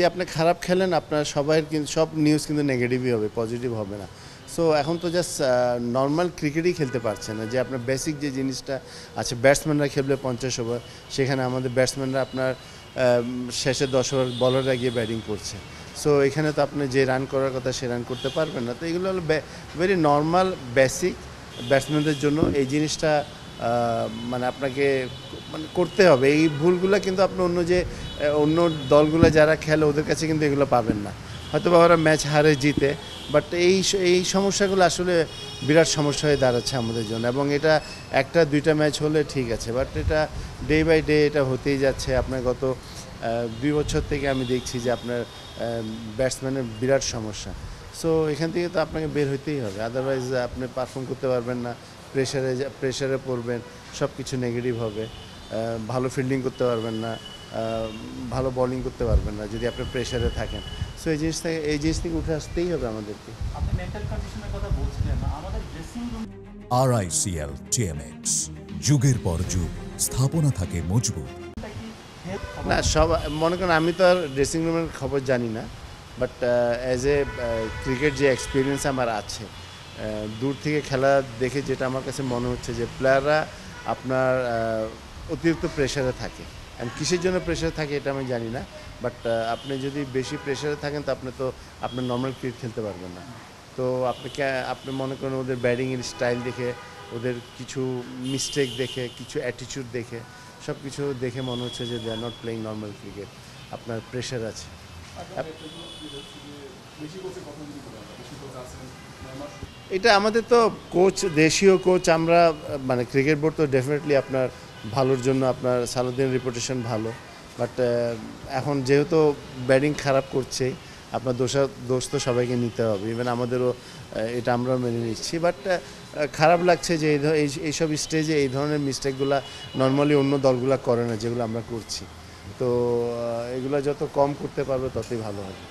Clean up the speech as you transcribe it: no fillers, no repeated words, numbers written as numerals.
যদি আপনি খারাপ খেলেন আপনার সবাই কিন্তু সব নিউজ কিন্তু নেগেটিভই হবে, পজিটিভ হবে না। সো এখন তো জাস্ট নর্মাল ক্রিকেটই খেলতে পারছে না, যে আপনার বেসিক যে জিনিসটা আছে, ব্যাটসম্যানরা খেলবে 50 ওভার, সেখানে আমাদের ব্যাটসম্যানরা আপনার শেষে 10 ওভার বলাররা গিয়ে ব্যাটিং করছে। সো এখানে তো আপনি যে রান করার কথা সে রান করতে পারবেন না। তো এগুলো হলো ভেরি নর্মাল বেসিক ব্যাটসম্যানদের জন্য এই জিনিসটা মানে আপনাকে মানে করতে হবে। এই ভুলগুলো কিন্তু আপনি অন্য দলগুলো যারা খেলে ওদের কাছে কিন্তু এগুলো পাবেন না। হয়তো বা ওরা ম্যাচ হারে জিতে, বাট এই সমস্যাগুলো আসলে বিরাট সমস্যা হয়ে দাঁড়াচ্ছে আমাদের জন্য। এবং এটা একটা দুইটা ম্যাচ হলে ঠিক আছে, বাট এটা ডে বাই ডে এটা হতেই যাচ্ছে। আপনার গত 2 বছর থেকে আমি দেখছি যে আপনার ব্যাটসম্যানের বিরাট সমস্যা। সো এখান থেকে তো আপনাকে বের হইতেই হবে, আদারওয়াইজ আপনি পারফর্ম করতে পারবেন না, প্রেশারে পড়বেন, সব কিছু নেগেটিভ হবে। ভালো ফিল্ডিং করতে পারবেন না, ভালো বোলিং করতে পারবেন না যদি আপনি প্রেশারে থাকেন। সো এই জিনিস থেকে উঠে আসতেই হবে আমাদেরকে। আপনি মেন্টাল কন্ডিশনের কথা বলছিলেন, আমাদের ড্রেসিং রুম RICL TMX, যুগের পর যুগ স্থাপনা থাকে মজবুত। না, সব মনে করেন আমি তো আর ড্রেসিং রুমের খবর জানি না, বাট অ্যাজ এ ক্রিকেট যে এক্সপিরিয়েন্স আমার আছে, দূর থেকে খেলা দেখে যেটা আমার কাছে মনে হচ্ছে যে প্লেয়াররা আপনার অতিরিক্ত প্রেশারে থাকে। অ্যান্ড কিসের জন্য প্রেশারে থাকে এটা আমি জানি না, বাট আপনি যদি বেশি প্রেশারে থাকেন তো আপনি তো আপনার নর্মাল ক্রিকেট খেলতে পারবেন না। তো আপনি মনে করেন ওদের ব্যাটিংয়ের স্টাইল দেখে, ওদের কিছু মিস্টেক দেখে, কিছু অ্যাটিটিউড দেখে, সব কিছু দেখে মনে হচ্ছে যে they are not playing normal cricket, আপনার প্রেশার আছে। এটা আমাদের তো কোচ, দেশীয় কোচ, আমরা মানে ক্রিকেট বোর্ড তো ডেফিনেটলি আপনার ভালোর জন্য, আপনার সালাউদ্দিনের রিপুটেশন ভালো, বাট এখন যেহেতু ব্যাটিং খারাপ করছে, আপনার দোষ তো সবাইকে নিতে হবে, ইভেন আমাদেরও এটা আমরাও মেনে নিচ্ছি। বাট খারাপ লাগছে যে এইসব স্টেজে এই ধরনের মিস্টেকগুলো নর্মালি অন্য দলগুলো করে না, যেগুলো আমরা করছি। তো এগুলো যত কম করতে পারবে ততই ভালো হবে।